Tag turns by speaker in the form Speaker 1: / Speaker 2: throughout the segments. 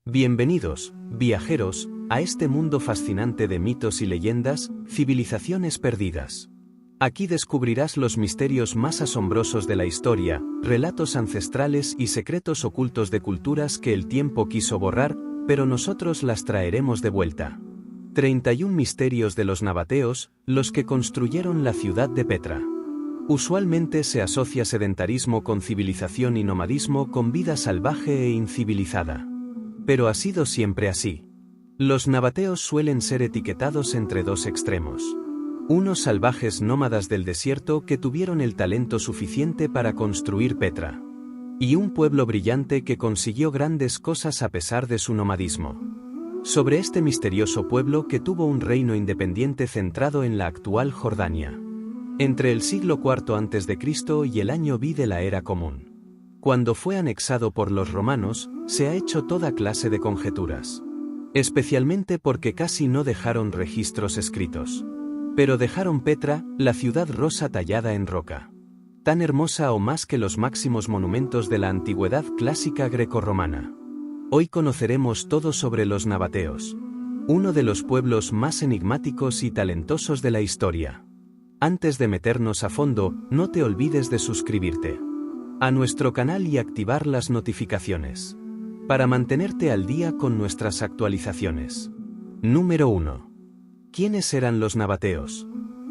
Speaker 1: Bienvenidos, viajeros, a este mundo fascinante de mitos y leyendas, civilizaciones perdidas. Aquí descubrirás los misterios más asombrosos de la historia, relatos ancestrales y secretos ocultos de culturas que el tiempo quiso borrar, pero nosotros las traeremos de vuelta. 31 misterios de los nabateos, los que construyeron la ciudad de Petra. Usualmente se asocia sedentarismo con civilización y nomadismo con vida salvaje e incivilizada. Pero ha sido siempre así. Los nabateos suelen ser etiquetados entre dos extremos. Unos salvajes nómadas del desierto que tuvieron el talento suficiente para construir Petra. Y un pueblo brillante que consiguió grandes cosas a pesar de su nomadismo. Sobre este misterioso pueblo que tuvo un reino independiente centrado en la actual Jordania. Entre el siglo IV a.C. y el año B de la Era Común. Cuando fue anexado por los romanos, se ha hecho toda clase de conjeturas. Especialmente porque casi no dejaron registros escritos. Pero dejaron Petra, la ciudad rosa tallada en roca. Tan hermosa o más que los máximos monumentos de la antigüedad clásica grecorromana. Hoy conoceremos todo sobre los nabateos. Uno de los pueblos más enigmáticos y talentosos de la historia. Antes de meternos a fondo, no te olvides de suscribirte a nuestro canal y activar las notificaciones. Para mantenerte al día con nuestras actualizaciones. Número 1. ¿Quiénes eran los nabateos?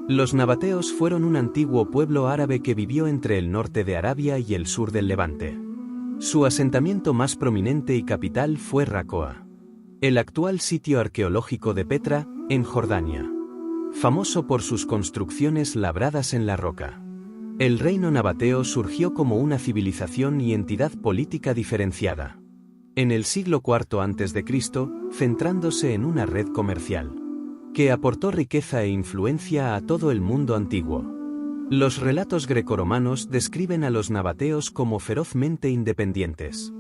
Speaker 1: Los nabateos fueron un antiguo pueblo árabe que vivió entre el norte de Arabia y el sur del Levante. Su asentamiento más prominente y capital fue Racoa, el actual sitio arqueológico de Petra, en Jordania. Famoso por sus construcciones labradas en la roca. El reino nabateo surgió como una civilización y entidad política diferenciada. En el siglo IV a.C., centrándose en una red comercial, que aportó riqueza e influencia a todo el mundo antiguo. Los relatos grecoromanos describen a los nabateos como ferozmente independientes.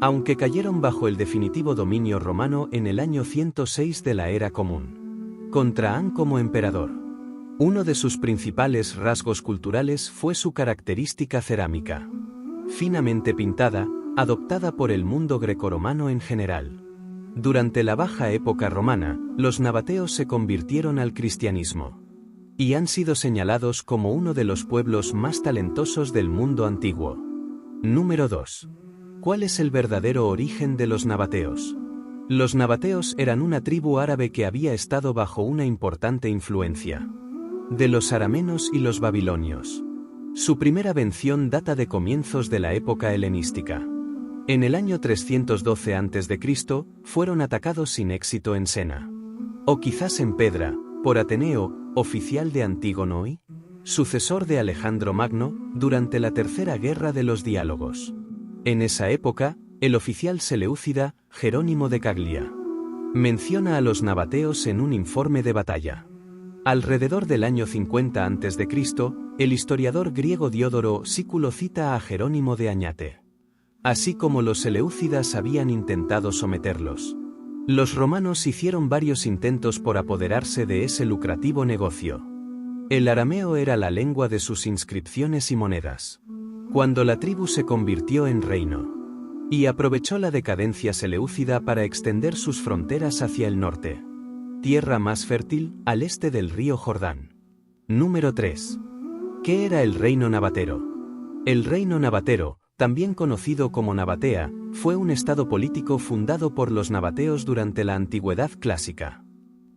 Speaker 1: Aunque cayeron bajo el definitivo dominio romano en el año 106 de la Era Común. Contra An como emperador. Uno de sus principales rasgos culturales fue su característica cerámica. Finamente pintada, adoptada por el mundo grecorromano en general. Durante la baja época romana, los nabateos se convirtieron al cristianismo. Y han sido señalados como uno de los pueblos más talentosos del mundo antiguo. Número 2. ¿Cuál es el verdadero origen de los nabateos? Los nabateos eran una tribu árabe que había estado bajo una importante influencia de los aramenos y los babilonios. Su primera vención data de comienzos de la época helenística. En el año 312 a.C., fueron atacados sin éxito en Sena. O quizás en Pedra, por Ateneo, oficial de Antígono I, sucesor de Alejandro Magno, durante la Tercera Guerra de los Diálogos. En esa época, el oficial seleucida, Jerónimo de Caglia, menciona a los nabateos en un informe de batalla. Alrededor del año 50 a.C., el historiador griego Diodoro Sículo cita a Jerónimo de Añate. Así como los seleucidas habían intentado someterlos. Los romanos hicieron varios intentos por apoderarse de ese lucrativo negocio. El arameo era la lengua de sus inscripciones y monedas. Cuando la tribu se convirtió en reino. Y aprovechó la decadencia seleucida para extender sus fronteras hacia el norte. Tierra más fértil, al este del río Jordán. Número 3. ¿Qué era el reino nabatero? El reino nabatero, también conocido como Nabatea, fue un estado político fundado por los nabateos durante la Antigüedad clásica.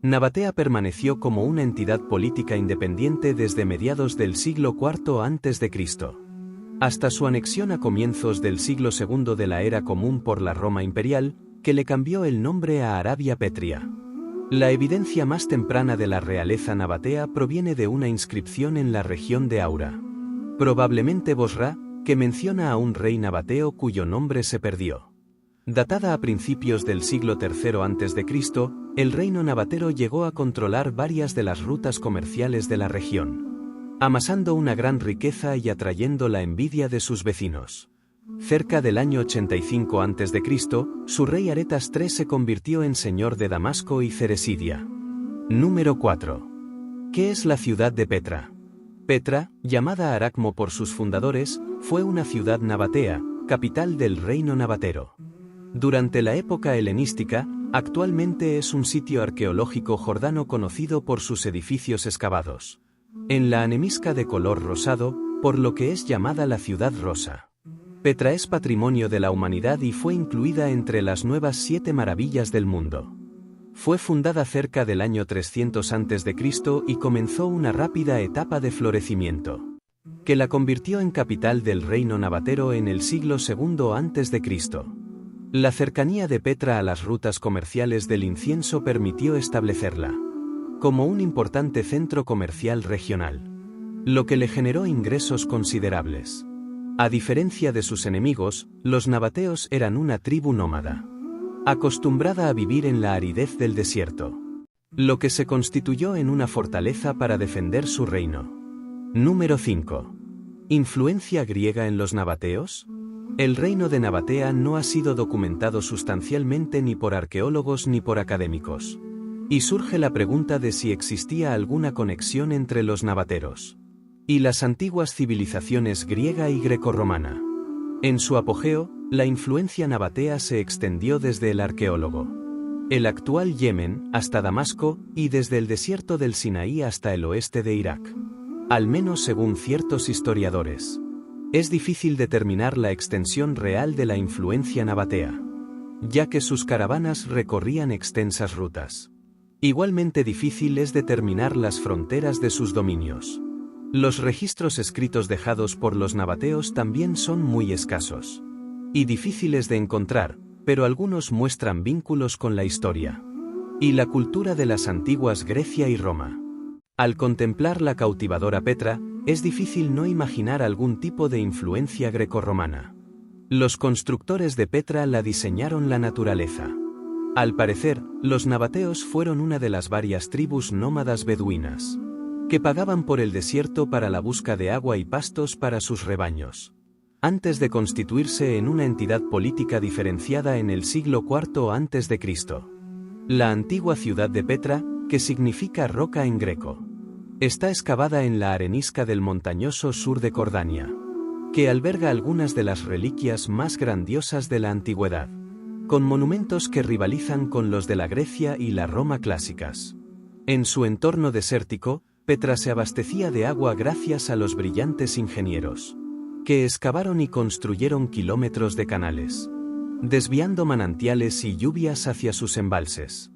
Speaker 1: Nabatea permaneció como una entidad política independiente desde mediados del siglo IV a.C. hasta su anexión a comienzos del siglo II de la Era Común por la Roma imperial, que le cambió el nombre a Arabia Petria. La evidencia más temprana de la realeza nabatea proviene de una inscripción en la región de Aura. Probablemente Bosra, que menciona a un rey nabateo cuyo nombre se perdió. Datada a principios del siglo III a.C., el reino nabatero llegó a controlar varias de las rutas comerciales de la región, amasando una gran riqueza y atrayendo la envidia de sus vecinos. Cerca del año 85 a.C., su rey Aretas III se convirtió en señor de Damasco y Ceresidia. Número 4. ¿Qué es la ciudad de Petra? Petra, llamada Aracmo por sus fundadores, fue una ciudad nabatea, capital del reino nabatero. Durante la época helenística, actualmente es un sitio arqueológico jordano conocido por sus edificios excavados en la arenisca de color rosado, por lo que es llamada la ciudad rosa. Petra es patrimonio de la humanidad y fue incluida entre las nuevas 7 maravillas del mundo. Fue fundada cerca del año 300 a.C. y comenzó una rápida etapa de florecimiento, que la convirtió en capital del reino nabatero en el siglo II a.C. La cercanía de Petra a las rutas comerciales del incienso permitió establecerla como un importante centro comercial regional, lo que le generó ingresos considerables. A diferencia de sus enemigos, los nabateos eran una tribu nómada, acostumbrada a vivir en la aridez del desierto, lo que se constituyó en una fortaleza para defender su reino. Número 5. ¿Influencia griega en los nabateos? El reino de Nabatea no ha sido documentado sustancialmente ni por arqueólogos ni por académicos. Y surge la pregunta de si existía alguna conexión entre los nabateros y las antiguas civilizaciones griega y grecorromana. En su apogeo, la influencia nabatea se extendió desde el arqueólogo, el actual Yemen, hasta Damasco, y desde el desierto del Sinaí hasta el oeste de Irak. Al menos según ciertos historiadores. Es difícil determinar la extensión real de la influencia nabatea, ya que sus caravanas recorrían extensas rutas. Igualmente difícil es determinar las fronteras de sus dominios. Los registros escritos dejados por los nabateos también son muy escasos y difíciles de encontrar, pero algunos muestran vínculos con la historia y la cultura de las antiguas Grecia y Roma. Al contemplar la cautivadora Petra, es difícil no imaginar algún tipo de influencia grecorromana. Los constructores de Petra la diseñaron la naturaleza. Al parecer, los nabateos fueron una de las varias tribus nómadas beduinas que pagaban por el desierto para la busca de agua y pastos para sus rebaños, antes de constituirse en una entidad política diferenciada en el siglo IV a.C. La antigua ciudad de Petra, que significa roca en greco, está excavada en la arenisca del montañoso sur de Jordania, que alberga algunas de las reliquias más grandiosas de la antigüedad, con monumentos que rivalizan con los de la Grecia y la Roma clásicas. En su entorno desértico, Petra se abastecía de agua gracias a los brillantes ingenieros, que excavaron y construyeron kilómetros de canales, desviando manantiales y lluvias hacia sus embalses.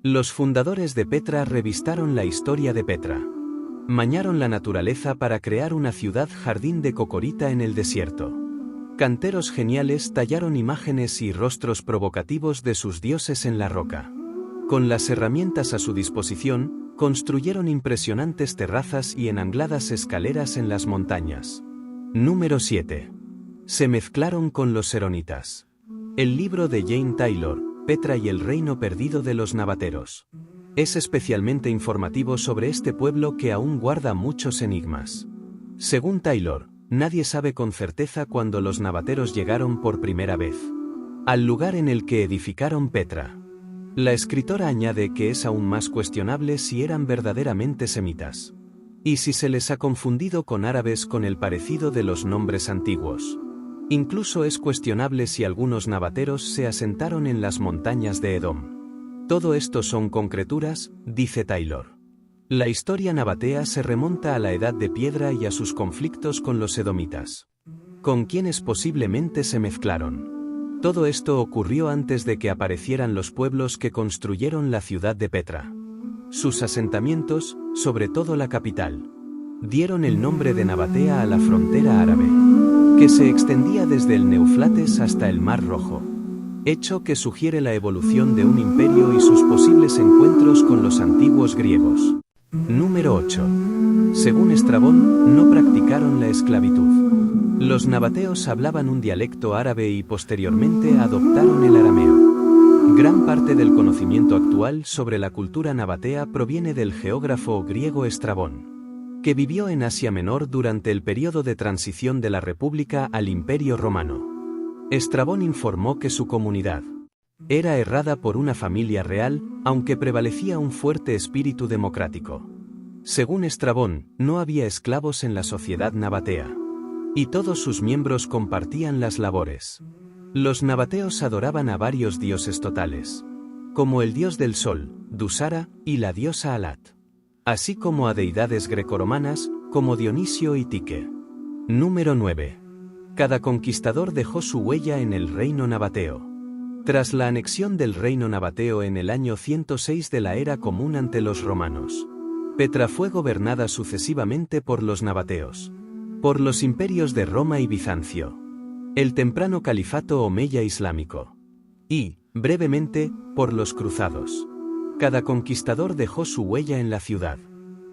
Speaker 1: Los fundadores de Petra revistaron la historia de Petra. Mañaron la naturaleza para crear una ciudad jardín de cocorita en el desierto. Canteros geniales tallaron imágenes y rostros provocativos de sus dioses en la roca. Con las herramientas a su disposición, construyeron impresionantes terrazas y enangladas escaleras en las montañas. Número 7. Se mezclaron con los seronitas. El libro de Jane Taylor, Petra y el reino perdido de los nabateros, es especialmente informativo sobre este pueblo que aún guarda muchos enigmas. Según Taylor, nadie sabe con certeza cuándo los nabateros llegaron por primera vez al lugar en el que edificaron Petra. La escritora añade que es aún más cuestionable si eran verdaderamente semitas, y si se les ha confundido con árabes con el parecido de los nombres antiguos. Incluso es cuestionable si algunos nabateros se asentaron en las montañas de Edom. Todo esto son conjeturas, dice Taylor. La historia nabatea se remonta a la Edad de Piedra y a sus conflictos con los edomitas, con quienes posiblemente se mezclaron. Todo esto ocurrió antes de que aparecieran los pueblos que construyeron la ciudad de Petra. Sus asentamientos, sobre todo la capital, dieron el nombre de Nabatea a la frontera árabe, que se extendía desde el Éufrates hasta el Mar Rojo, hecho que sugiere la evolución de un imperio y sus posibles encuentros con los antiguos griegos. Número 8. Según Estrabón, no practicaron la esclavitud. Los nabateos hablaban un dialecto árabe y posteriormente adoptaron el arameo. Gran parte del conocimiento actual sobre la cultura nabatea proviene del geógrafo griego Estrabón, que vivió en Asia Menor durante el periodo de transición de la República al Imperio Romano. Estrabón informó que su comunidad era herrada por una familia real, aunque prevalecía un fuerte espíritu democrático. Según Estrabón, no había esclavos en la sociedad nabatea, y todos sus miembros compartían las labores. Los nabateos adoraban a varios dioses totales, como el dios del sol, Dusara, y la diosa Alat, así como a deidades grecoromanas, como Dionisio y Tique. Número 9. Cada conquistador dejó su huella en el reino nabateo. Tras la anexión del reino nabateo en el año 106 de la era común ante los romanos, Petra fue gobernada sucesivamente por los nabateos, por los imperios de Roma y Bizancio, el temprano califato omeya islámico, y, brevemente, por los cruzados. Cada conquistador dejó su huella en la ciudad.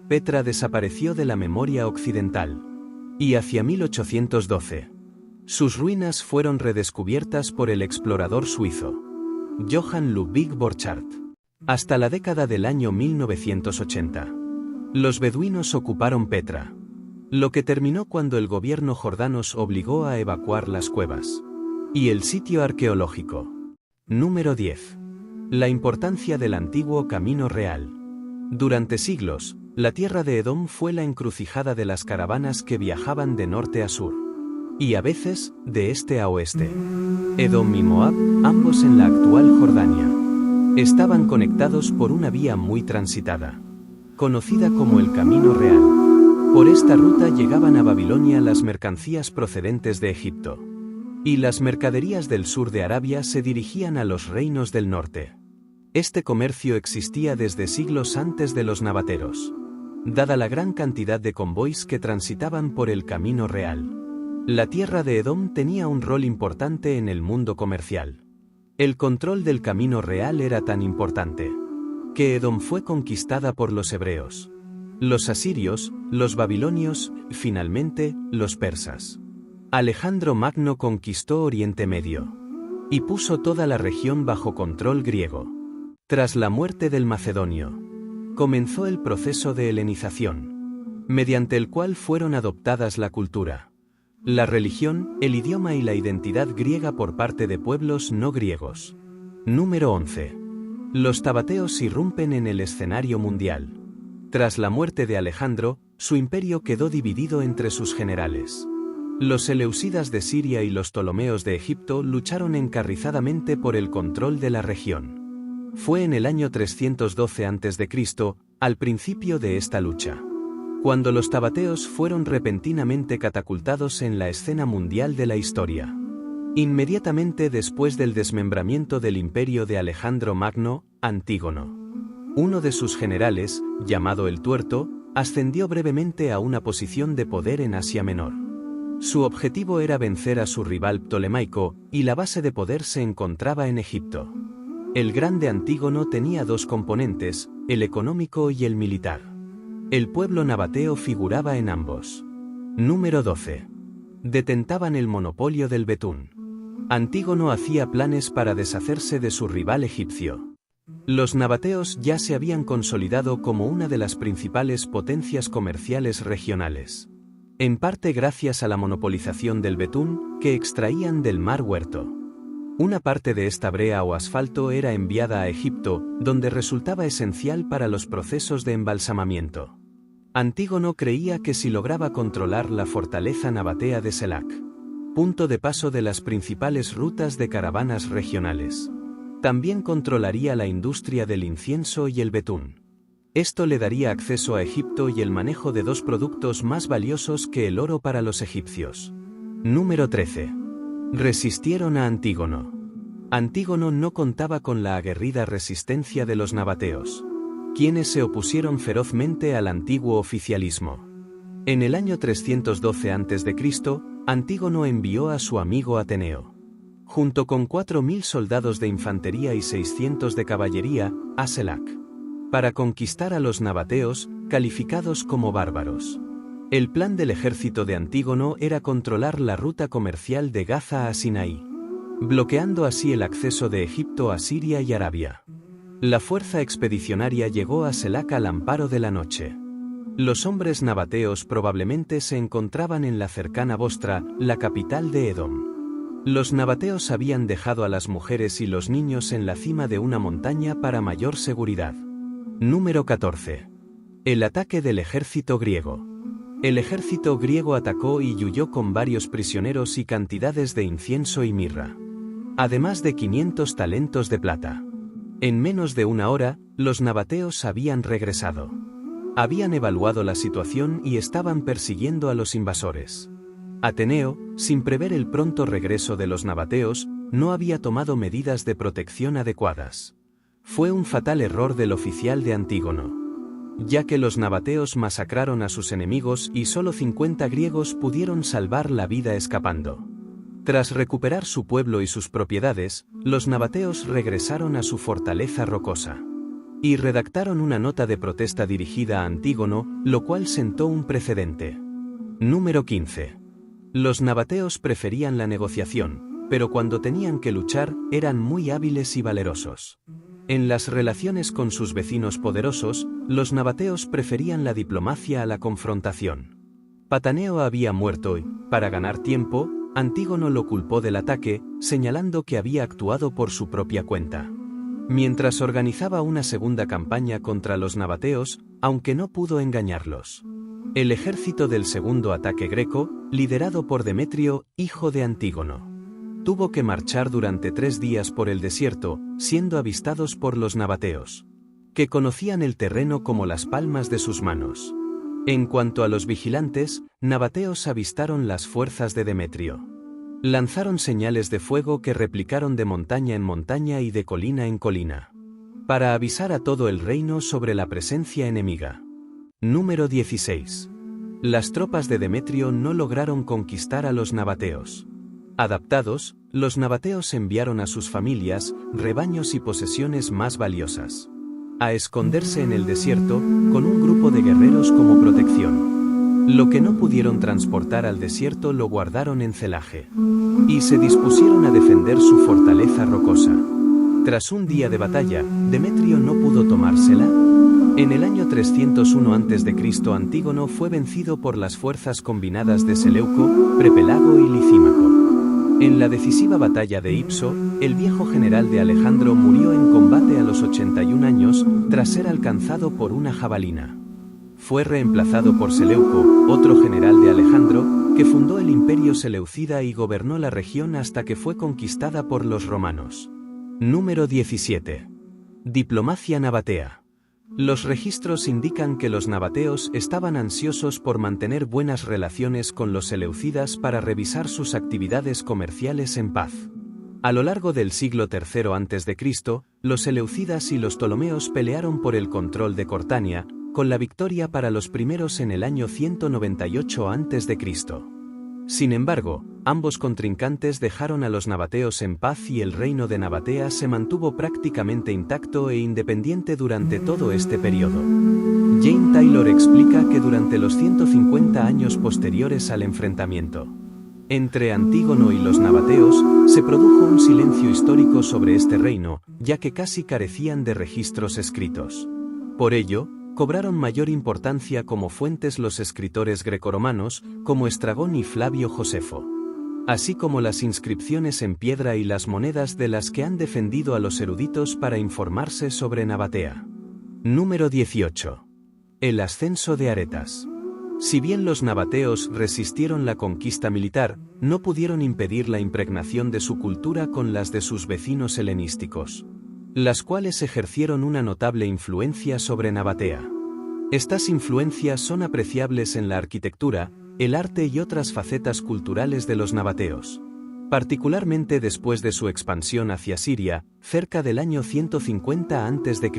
Speaker 1: Petra desapareció de la memoria occidental. Y hacia 1812, sus ruinas fueron redescubiertas por el explorador suizo Johann Ludwig Borchardt. Hasta la década del año 1980, los beduinos ocuparon Petra, lo que terminó cuando el gobierno jordanos obligó a evacuar las cuevas y el sitio arqueológico. Número 10. La importancia del antiguo camino real. Durante siglos, la tierra de Edom fue la encrucijada de las caravanas que viajaban de norte a sur, y a veces, de este a oeste. Edom y Moab, ambos en la actual Jordania, estaban conectados por una vía muy transitada, conocida como el Camino Real. Por esta ruta llegaban a Babilonia las mercancías procedentes de Egipto, y las mercaderías del sur de Arabia se dirigían a los reinos del norte. Este comercio existía desde siglos antes de los nabateros, dada la gran cantidad de convoys que transitaban por el Camino Real. La tierra de Edom tenía un rol importante en el mundo comercial. El control del Camino Real era tan importante que Edom fue conquistada por los hebreos, los asirios, los babilonios, y finalmente, los persas. Alejandro Magno conquistó Oriente Medio y puso toda la región bajo control griego. Tras la muerte del macedonio, comenzó el proceso de helenización, mediante el cual fueron adoptadas la cultura, la religión, el idioma y la identidad griega por parte de pueblos no griegos. Número 11. Los tabateos irrumpen en el escenario mundial. Tras la muerte de Alejandro, su imperio quedó dividido entre sus generales. Los seleucidas de Siria y los ptolomeos de Egipto lucharon encarnizadamente por el control de la región. Fue en el año 312 a.C., al principio de esta lucha, cuando los tabateos fueron repentinamente catapultados en la escena mundial de la historia. Inmediatamente después del desmembramiento del imperio de Alejandro Magno, Antígono, uno de sus generales, llamado el Tuerto, ascendió brevemente a una posición de poder en Asia Menor. Su objetivo era vencer a su rival ptolemaico, y la base de poder se encontraba en Egipto. El grande Antígono tenía dos componentes, el económico y el militar. El pueblo nabateo figuraba en ambos. Número 12. Detentaban el monopolio del betún. Antígono hacía planes para deshacerse de su rival egipcio. Los nabateos ya se habían consolidado como una de las principales potencias comerciales regionales, en parte gracias a la monopolización del betún que extraían del mar Huerto. Una parte de esta brea o asfalto era enviada a Egipto, donde resultaba esencial para los procesos de embalsamamiento. Antígono creía que si lograba controlar la fortaleza nabatea de Selac, punto de paso de las principales rutas de caravanas regionales, también controlaría la industria del incienso y el betún. Esto le daría acceso a Egipto y el manejo de dos productos más valiosos que el oro para los egipcios. Número 13. Resistieron a Antígono. Antígono no contaba con la aguerrida resistencia de los nabateos, quienes se opusieron ferozmente al antiguo oficialismo. En el año 312 a.C., Antígono envió a su amigo Ateneo, junto con 4.000 soldados de infantería y 600 de caballería, a Selac, para conquistar a los nabateos, calificados como bárbaros. El plan del ejército de Antígono era controlar la ruta comercial de Gaza a Sinaí, bloqueando así el acceso de Egipto a Siria y Arabia. La fuerza expedicionaria llegó a Selac al amparo de la noche. Los hombres nabateos probablemente se encontraban en la cercana Bostra, la capital de Edom. Los nabateos habían dejado a las mujeres y los niños en la cima de una montaña para mayor seguridad. Número 14. El ataque del ejército griego. El ejército griego atacó y huyó con varios prisioneros y cantidades de incienso y mirra. además de 500 talentos de plata. En menos de una hora, los nabateos habían regresado. Habían evaluado la situación y estaban persiguiendo a los invasores. Ateneo, sin prever el pronto regreso de los nabateos, no había tomado medidas de protección adecuadas. Fue un fatal error del oficial de Antígono, ya que los nabateos masacraron a sus enemigos y solo 50 griegos pudieron salvar la vida escapando. Tras recuperar su pueblo y sus propiedades, los nabateos regresaron a su fortaleza rocosa y redactaron una nota de protesta dirigida a Antígono, lo cual sentó un precedente. Número 15. Los nabateos preferían la negociación, pero cuando tenían que luchar, eran muy hábiles y valerosos. En las relaciones con sus vecinos poderosos, los nabateos preferían la diplomacia a la confrontación. Pataneo había muerto y, para ganar tiempo, Antígono lo culpó del ataque, señalando que había actuado por su propia cuenta. Mientras organizaba una segunda campaña contra los nabateos, aunque no pudo engañarlos. El ejército del segundo ataque greco, liderado por Demetrio, hijo de Antígono, tuvo que marchar durante 3 días por el desierto, siendo avistados por los nabateos, que conocían el terreno como las palmas de sus manos. En cuanto a los vigilantes, nabateos avistaron las fuerzas de Demetrio. Lanzaron señales de fuego que replicaron de montaña en montaña y de colina en colina, para avisar a todo el reino sobre la presencia enemiga. Número 16. Las tropas de Demetrio no lograron conquistar a los nabateos. Adaptados, los nabateos enviaron a sus familias, rebaños y posesiones más valiosas a esconderse en el desierto, con un grupo de guerreros como protección. Lo que no pudieron transportar al desierto lo guardaron en celaje, y se dispusieron a defender su fortaleza rocosa. Tras un día de batalla, Demetrio no pudo tomársela. En el año 301 a.C., Antígono fue vencido por las fuerzas combinadas de Seleuco, Prepelago y Licímaco. En la decisiva batalla de Ipso, el viejo general de Alejandro murió en combate a los 81 años, tras ser alcanzado por una jabalina. Fue reemplazado por Seleuco, otro general de Alejandro, que fundó el imperio seleucida y gobernó la región hasta que fue conquistada por los romanos. Número 17. Diplomacia nabatea. Los registros indican que los nabateos estaban ansiosos por mantener buenas relaciones con los seleucidas para revisar sus actividades comerciales en paz. A lo largo del siglo III a.C., los seleucidas y los ptolomeos pelearon por el control de Cortania, con la victoria para los primeros en el año 198 a.C. Sin embargo, ambos contrincantes dejaron a los nabateos en paz y el reino de Nabatea se mantuvo prácticamente intacto e independiente durante todo este periodo. Jane Taylor explica que durante los 150 años posteriores al enfrentamiento entre Antígono y los nabateos, se produjo un silencio histórico sobre este reino, ya que casi carecían de registros escritos. Por ello, cobraron mayor importancia como fuentes los escritores grecoromanos, como Estragón y Flavio Josefo, así como las inscripciones en piedra y las monedas de las que han defendido a los eruditos para informarse sobre Nabatea. Número 18. El ascenso de Aretas. Si bien los nabateos resistieron la conquista militar, no pudieron impedir la impregnación de su cultura con las de sus vecinos helenísticos, las cuales ejercieron una notable influencia sobre Nabatea. Estas influencias son apreciables en la arquitectura, el arte y otras facetas culturales de los nabateos, particularmente después de su expansión hacia Siria, cerca del año 150 a.C.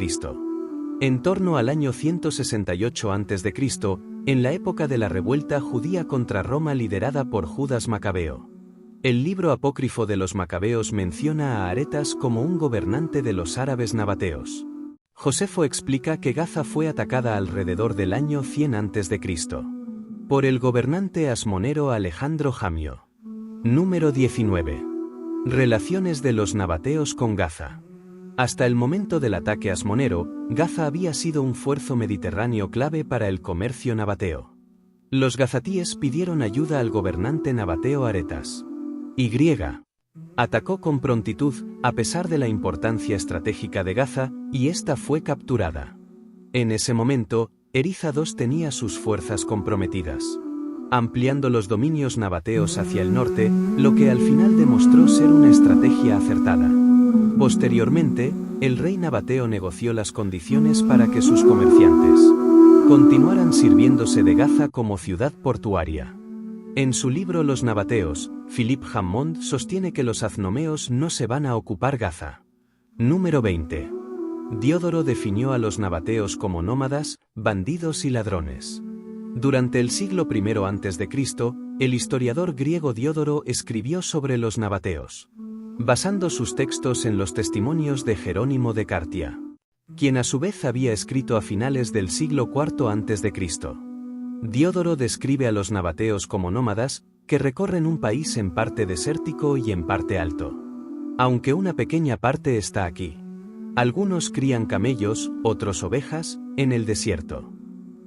Speaker 1: En torno al año 168 a.C., en la época de la revuelta judía contra Roma liderada por Judas Macabeo. El libro apócrifo de los Macabeos menciona a Aretas como un gobernante de los árabes nabateos. Josefo explica que Gaza fue atacada alrededor del año 100 a.C. por el gobernante asmonero Alejandro Jamio. Número 19. Relaciones de los nabateos con Gaza. Hasta el momento del ataque asmonero, Gaza había sido un fuerzo mediterráneo clave para el comercio nabateo. Los gazatíes pidieron ayuda al gobernante nabateo Aretas. Y atacó con prontitud, a pesar de la importancia estratégica de Gaza, y esta fue capturada. En ese momento, Eriza II tenía sus fuerzas comprometidas. ampliando los dominios nabateos hacia el norte, lo que al final demostró ser una estrategia acertada. Posteriormente, el rey nabateo negoció las condiciones para que sus comerciantes continuaran sirviéndose de Gaza como ciudad portuaria. En su libro Los Nabateos, Philip Hammond sostiene que los aznomeos no se van a ocupar Gaza. Número 20. Diodoro definió a los nabateos como nómadas, bandidos y ladrones. Durante el siglo I a.C., el historiador griego Diodoro escribió sobre los nabateos, basando sus textos en los testimonios de Jerónimo de Cartia, quien a su vez había escrito a finales del siglo IV a.C. Diodoro describe a los nabateos como nómadas, que recorren un país en parte desértico y en parte alto. Aunque una pequeña parte está aquí. Algunos crían camellos, otros ovejas, en el desierto.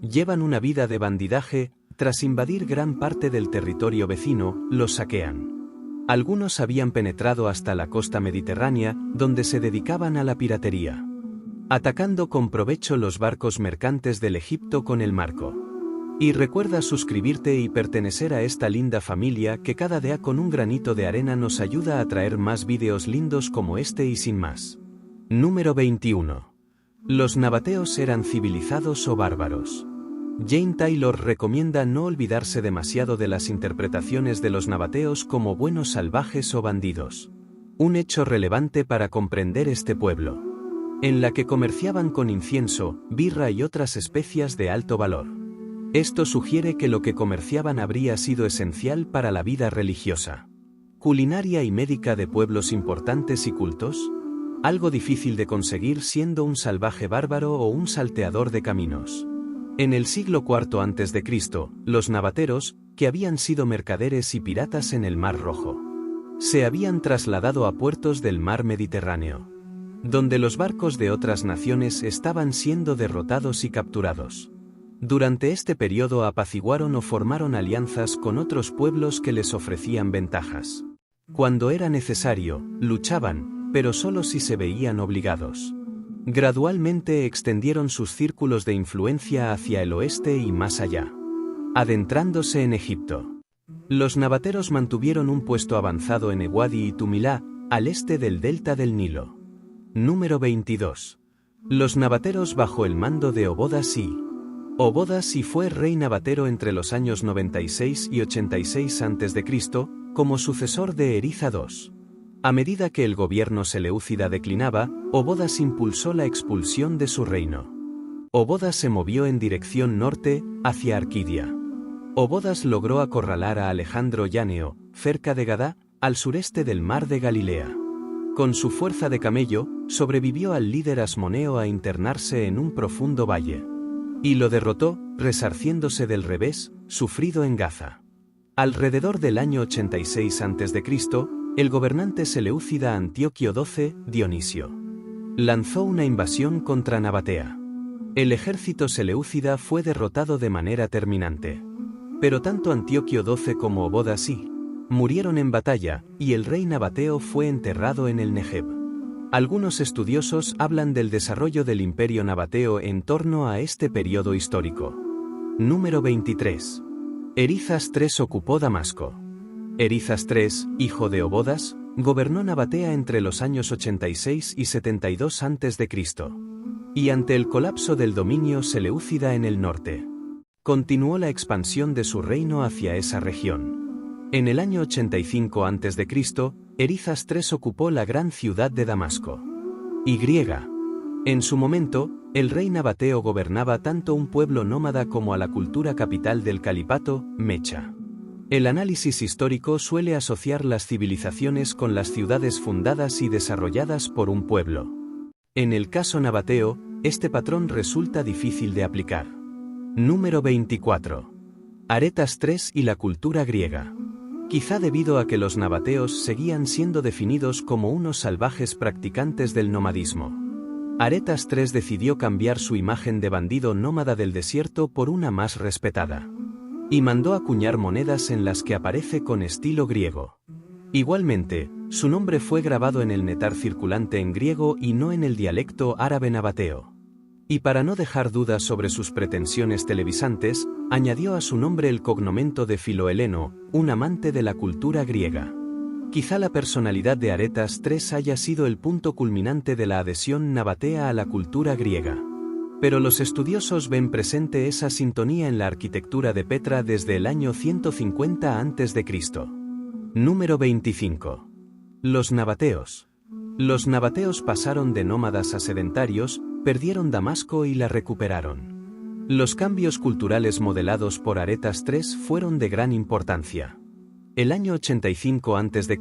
Speaker 1: Llevan una vida de bandidaje, tras invadir gran parte del territorio vecino, los saquean. Algunos habían penetrado hasta la costa mediterránea, donde se dedicaban a la piratería, atacando con provecho los barcos mercantes del Egipto con el marco. Y recuerda suscribirte y pertenecer a esta linda familia que cada día con un granito de arena nos ayuda a traer más vídeos lindos como este y sin más. Número 21. Los nabateos eran civilizados o bárbaros. Jane Taylor recomienda no olvidarse demasiado de las interpretaciones de los nabateos como buenos salvajes o bandidos. Un hecho relevante para comprender este pueblo, en la que comerciaban con incienso, mirra y otras especias de alto valor. Esto sugiere que lo que comerciaban habría sido esencial para la vida religiosa, culinaria y médica de pueblos importantes y cultos, algo difícil de conseguir siendo un salvaje bárbaro o un salteador de caminos. En el siglo IV a.C., los nabateros, que habían sido mercaderes y piratas en el Mar Rojo, se habían trasladado a puertos del mar Mediterráneo, donde los barcos de otras naciones estaban siendo derrotados y capturados. Durante este periodo apaciguaron o formaron alianzas con otros pueblos que les ofrecían ventajas. Cuando era necesario, luchaban, pero solo si se veían obligados. Gradualmente extendieron sus círculos de influencia hacia el oeste y más allá, adentrándose en Egipto. Los nabateros mantuvieron un puesto avanzado en Ewadi y Tumilá, al este del delta del Nilo. Número 22. Los nabateros bajo el mando de Obodas-I. Obodas-I fue rey nabatero entre los años 96 y 86 a.C., como sucesor de Eriza II. A medida que el gobierno seleucida declinaba, Obodas impulsó la expulsión de su reino. Obodas se movió en dirección norte, hacia Arquidia. Obodas logró acorralar a Alejandro Llaneo, cerca de Gadá, al sureste del mar de Galilea. Con su fuerza de camello, sobrevivió al líder asmoneo a internarse en un profundo valle. Y lo derrotó, resarciéndose del revés, sufrido en Gaza. Alrededor del año 86 a.C., el gobernante seleucida Antíoco XII, Dionisio, lanzó una invasión contra Nabatea. El ejército seleucida fue derrotado de manera terminante. Pero tanto Antíoco XII como Obodas-I murieron en batalla, y el rey nabateo fue enterrado en el Negev. Algunos estudiosos hablan del desarrollo del imperio nabateo en torno a este periodo histórico. Número 23. Erizas III ocupó Damasco. Erizas III, hijo de Obodas, gobernó Nabatea entre los años 86 y 72 a.C. Y ante el colapso del dominio seleucida en el norte, continuó la expansión de su reino hacia esa región. En el año 85 a.C., Erizas III ocupó la gran ciudad de Damasco. Y. En su momento, el rey nabateo gobernaba tanto un pueblo nómada como a la cultura capital del calipato, Mecha. El análisis histórico suele asociar las civilizaciones con las ciudades fundadas y desarrolladas por un pueblo. En el caso nabateo, este patrón resulta difícil de aplicar. Número 24. Aretas III y la cultura griega. Quizá debido a que los nabateos seguían siendo definidos como unos salvajes practicantes del nomadismo, Aretas III decidió cambiar su imagen de bandido nómada del desierto por una más respetada. Y mandó acuñar monedas en las que aparece con estilo griego. Igualmente, su nombre fue grabado en el netar circulante en griego y no en el dialecto árabe nabateo. Y para no dejar dudas sobre sus pretensiones televisantes, añadió a su nombre el cognomento de Filoheleno, un amante de la cultura griega. Quizá la personalidad de Aretas III haya sido el punto culminante de la adhesión nabatea a la cultura griega. Pero los estudiosos ven presente esa sintonía en la arquitectura de Petra desde el año 150 a.C. Número 25. Los nabateos. Los nabateos pasaron de nómadas a sedentarios, perdieron Damasco y la recuperaron. Los cambios culturales modelados por Aretas III fueron de gran importancia. El año 85 a.C.,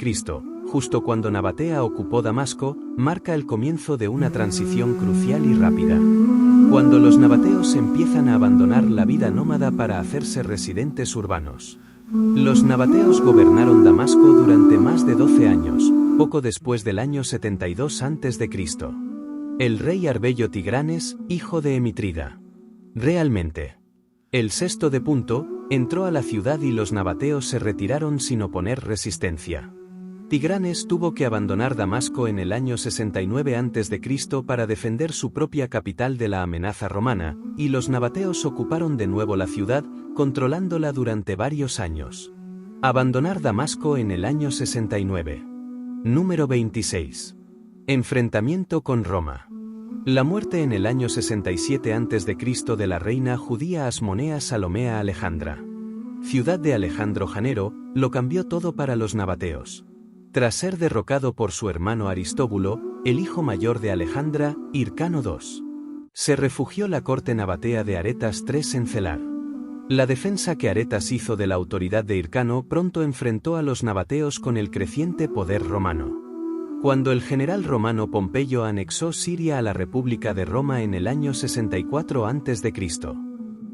Speaker 1: justo cuando Nabatea ocupó Damasco, marca el comienzo de una transición crucial y rápida. Cuando los nabateos empiezan a abandonar la vida nómada para hacerse residentes urbanos. Los nabateos gobernaron Damasco durante más de 12 años, poco después del año 72 a.C. El rey Arbello Tigranes, hijo de Emitrida. Realmente. El sexto de Punto, entró a la ciudad y los nabateos se retiraron sin oponer resistencia. Tigranes tuvo que abandonar Damasco en el año 69 a.C. para defender su propia capital de la amenaza romana, y los nabateos ocuparon de nuevo la ciudad, controlándola durante varios años. Abandonar Damasco en el año 69. Número 26. Enfrentamiento con Roma. La muerte en el año 67 a.C. de la reina judía Asmonea Salomea Alejandra. Ciudad de Alejandro Janero, lo cambió todo para los nabateos. Tras ser derrocado por su hermano Aristóbulo, el hijo mayor de Alejandra, Hircano II. Se refugió la corte nabatea de Aretas III en Celar. La defensa que Aretas hizo de la autoridad de Hircano pronto enfrentó a los nabateos con el creciente poder romano. Cuando el general romano Pompeyo anexó Siria a la República de Roma en el año 64 a.C.,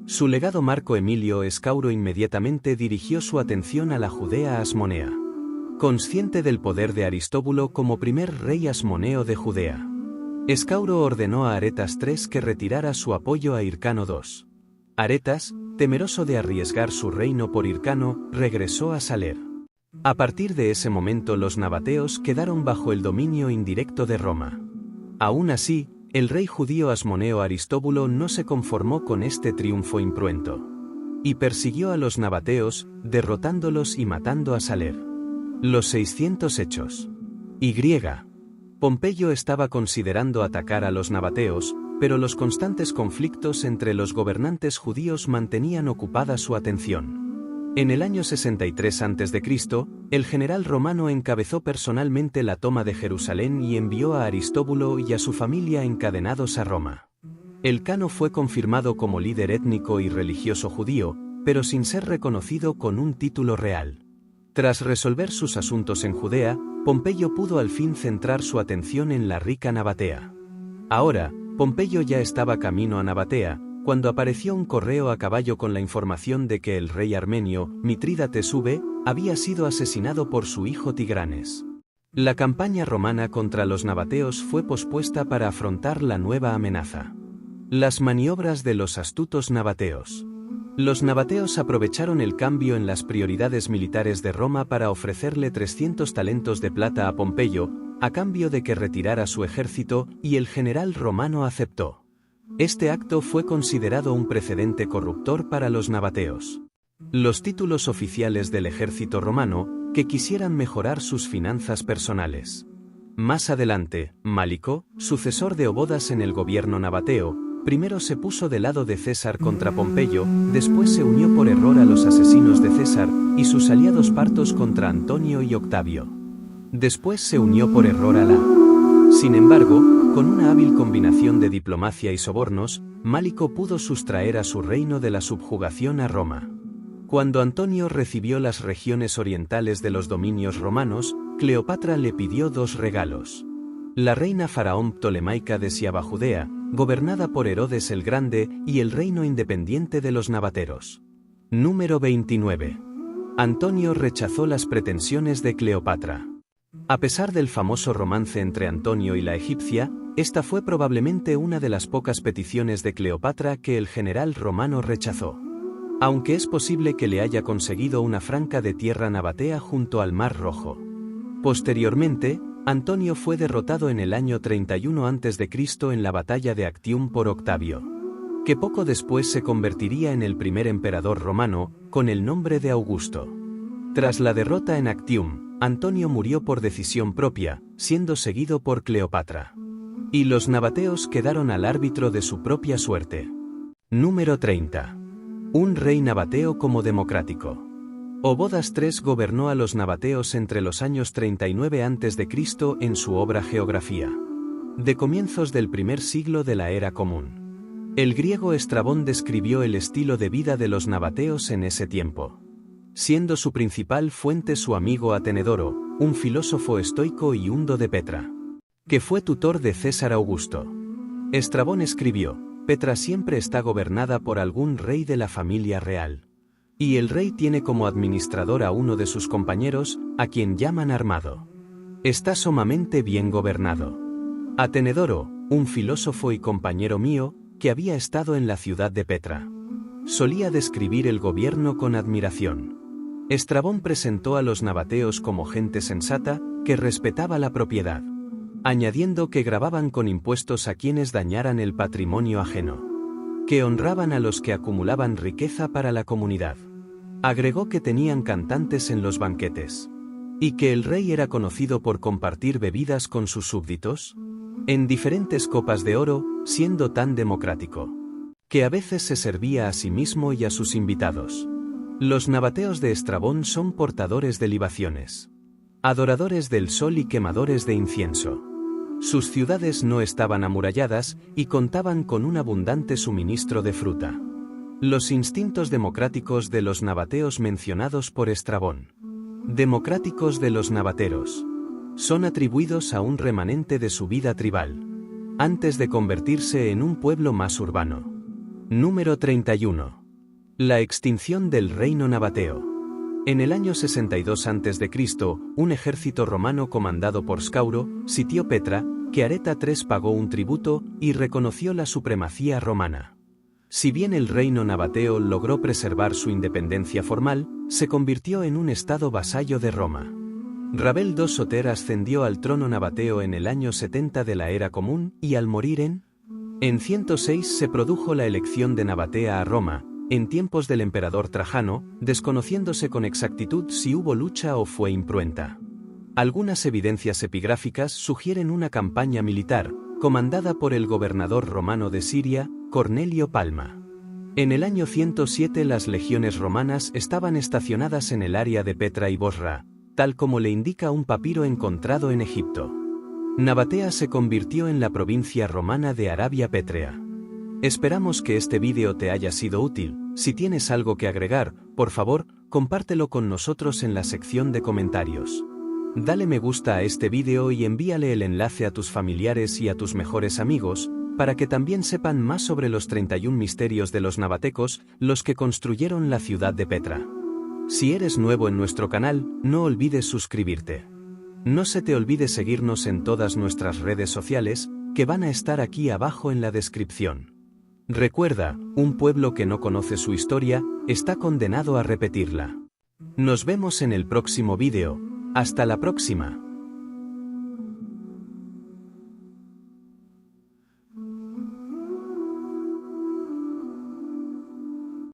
Speaker 1: su legado Marco Emilio Escauro inmediatamente dirigió su atención a la Judea Asmonea. Consciente del poder de Aristóbulo como primer rey asmoneo de Judea, Escauro ordenó a Aretas III que retirara su apoyo a Hircano II. Aretas, temeroso de arriesgar su reino por Hircano, regresó a Saler. A partir de ese momento los nabateos quedaron bajo el dominio indirecto de Roma. Aún así, el rey judío asmoneo Aristóbulo no se conformó con este triunfo impruento. Y persiguió a los nabateos, derrotándolos y matando a Saler. Los 600 hechos. Y. Pompeyo estaba considerando atacar a los nabateos, pero los constantes conflictos entre los gobernantes judíos mantenían ocupada su atención. En el año 63 a.C., el general romano encabezó personalmente la toma de Jerusalén y envió a Aristóbulo y a su familia encadenados a Roma. Elcano fue confirmado como líder étnico y religioso judío, pero sin ser reconocido con un título real. Tras resolver sus asuntos en Judea, Pompeyo pudo al fin centrar su atención en la rica Nabatea. Ahora, Pompeyo ya estaba camino a Nabatea, cuando apareció un correo a caballo con la información de que el rey armenio, Mitrídates V, había sido asesinado por su hijo Tigranes. La campaña romana contra los nabateos fue pospuesta para afrontar la nueva amenaza. Las maniobras de los astutos nabateos. Los nabateos aprovecharon el cambio en las prioridades militares de Roma para ofrecerle 300 talentos de plata a Pompeyo, a cambio de que retirara su ejército, y el general romano aceptó. Este acto fue considerado un precedente corruptor para los nabateos. Los títulos oficiales del ejército romano, que quisieran mejorar sus finanzas personales. Más adelante, Málico, sucesor de Obodas en el gobierno nabateo, primero se puso del lado de César contra Pompeyo, después se unió por error a los asesinos de César, y sus aliados partos contra Antonio y Octavio. Después se unió por error a la. Sin embargo, con una hábil combinación de diplomacia y sobornos, Málico pudo sustraer a su reino de la subjugación a Roma. Cuando Antonio recibió las regiones orientales de los dominios romanos, Cleopatra le pidió 2 regalos. La reina faraón ptolemaica de Siaba Judea, gobernada por Herodes el Grande, y el reino independiente de los nabateros. Número 29. Antonio rechazó las pretensiones de Cleopatra. A pesar del famoso romance entre Antonio y la egipcia, esta fue probablemente una de las pocas peticiones de Cleopatra que el general romano rechazó. Aunque es posible que le haya conseguido una franja de tierra nabatea junto al Mar Rojo. Posteriormente, Antonio fue derrotado en el año 31 a.C. en la batalla de Actium por Octavio, que poco después se convertiría en el primer emperador romano, con el nombre de Augusto. Tras la derrota en Actium, Antonio murió por decisión propia, siendo seguido por Cleopatra. Y los nabateos quedaron al árbitro de su propia suerte. Número 30. Un rey nabateo como democrático. Obodas III gobernó a los nabateos entre los años 39 a.C. en su obra Geografía, de comienzos del primer siglo de la era común. El griego Estrabón describió el estilo de vida de los nabateos en ese tiempo, siendo su principal fuente su amigo Atenedoro, un filósofo estoico y hundo de Petra, que fue tutor de César Augusto. Estrabón escribió: Petra siempre está gobernada por algún rey de la familia real. Y el rey tiene como administrador a uno de sus compañeros, a quien llaman Armado. Está sumamente bien gobernado. Atenedoro, un filósofo y compañero mío, que había estado en la ciudad de Petra, solía describir el gobierno con admiración. Estrabón presentó a los nabateos como gente sensata, que respetaba la propiedad, añadiendo que grababan con impuestos a quienes dañaran el patrimonio ajeno, que honraban a los que acumulaban riqueza para la comunidad. Agregó que tenían cantantes en los banquetes, y que el rey era conocido por compartir bebidas con sus súbditos, en diferentes copas de oro, siendo tan democrático, que a veces se servía a sí mismo y a sus invitados. Los nabateos de Estrabón son portadores de libaciones, adoradores del sol y quemadores de incienso. Sus ciudades no estaban amuralladas y contaban con un abundante suministro de fruta. Los instintos democráticos de los nabateos mencionados por Estrabón, democráticos de los nabateros, son atribuidos a un remanente de su vida tribal, antes de convertirse en un pueblo más urbano. Número 31. La extinción del reino nabateo. En el año 62 a.C., un ejército romano comandado por Scauro sitió Petra, que Areta III pagó un tributo y reconoció la supremacía romana. Si bien el reino nabateo logró preservar su independencia formal, se convirtió en un estado vasallo de Roma. Rabel II Soter ascendió al trono nabateo en el año 70 de la era común y al morir en 106 se produjo la elección de Nabatea a Roma, en tiempos del emperador Trajano, desconociéndose con exactitud si hubo lucha o fue impruenta. Algunas evidencias epigráficas sugieren una campaña militar, comandada por el gobernador romano de Siria, Cornelio Palma. En el año 107 las legiones romanas estaban estacionadas en el área de Petra y Bosra, tal como le indica un papiro encontrado en Egipto. Nabatea se convirtió en la provincia romana de Arabia Pétrea. Esperamos que este vídeo te haya sido útil. Si tienes algo que agregar, por favor, compártelo con nosotros en la sección de comentarios. Dale me gusta a este vídeo y envíale el enlace a tus familiares y a tus mejores amigos, para que también sepan más sobre los 31 misterios de los nabatecos, los que construyeron la ciudad de Petra. Si eres nuevo en nuestro canal, no olvides suscribirte. No se te olvide seguirnos en todas nuestras redes sociales, que van a estar aquí abajo en la descripción. Recuerda, un pueblo que no conoce su historia, está condenado a repetirla. Nos vemos en el próximo vídeo. Hasta la próxima.